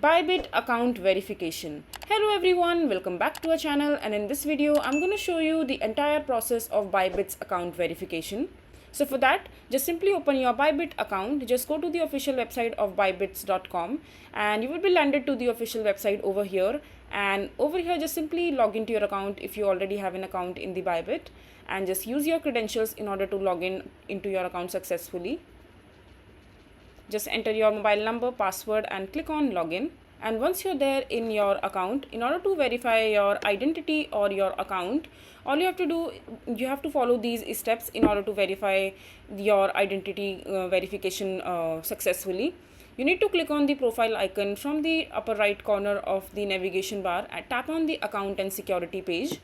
Bybit account verification. Hello everyone, welcome back to our channel, and in this video I'm going to show you the entire process of Bybit's account verification. So for that, just simply open your Bybit account, just go to the official website of bybits.com and you will be landed to the official website over here, and over here just simply log into your account if you already have an account in the Bybit, and just use your credentials in order to log in into your account successfully. Just enter your mobile number, password and click on login. And once you're there in your account, in order to verify your identity or your account, all you have to do, you have to follow these steps in order to verify your identity verification successfully. You need to click on the profile icon from the upper right corner of the navigation bar and tap on the account and security page.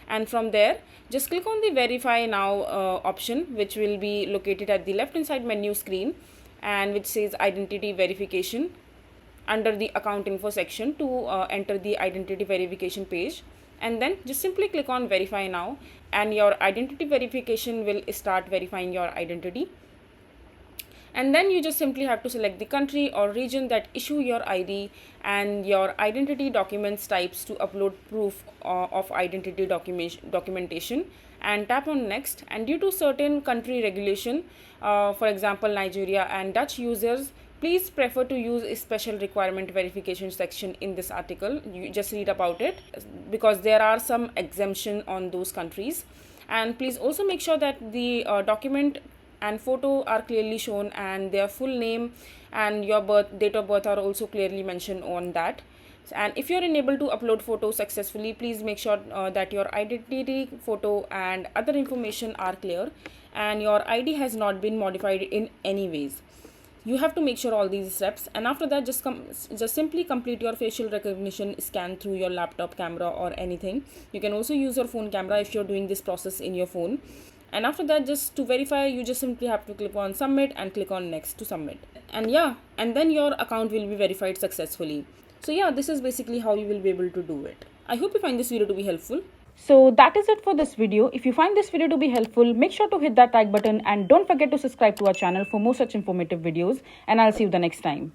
And from there, just click on the verify now option, which will be located at the left hand side menu screen, and which says identity verification under the account info section to enter the identity verification page. And then just simply click on verify now, and your identity verification will start verifying your identity. And then you just simply have to select the country or region that issue your ID and your identity documents types to upload proof of identity documentation, and tap on next. And due to certain country regulation, for example Nigeria and Dutch users, please prefer to use a special requirement verification section in this article. You just read about it because there are some exemption on those countries. And please also make sure that the document and photo are clearly shown, and their full name and your date of birth are also clearly mentioned on that. And if you're unable to upload photos successfully, please make sure that your identity photo and other information are clear and your ID has not been modified in any ways. You have to make sure all these steps, and after that just simply complete your facial recognition scan through your laptop camera or anything. You can also use your phone camera if you're doing this process in your phone. And after that, just to verify, you just simply have to click on submit and click on next to submit. And yeah, and then your account will be verified successfully. So yeah, this is basically how you will be able to do it. I hope you find this video to be helpful. So that is it for this video. If you find this video to be helpful, make sure to hit that like button and don't forget to subscribe to our channel for more such informative videos, and I'll see you the next time.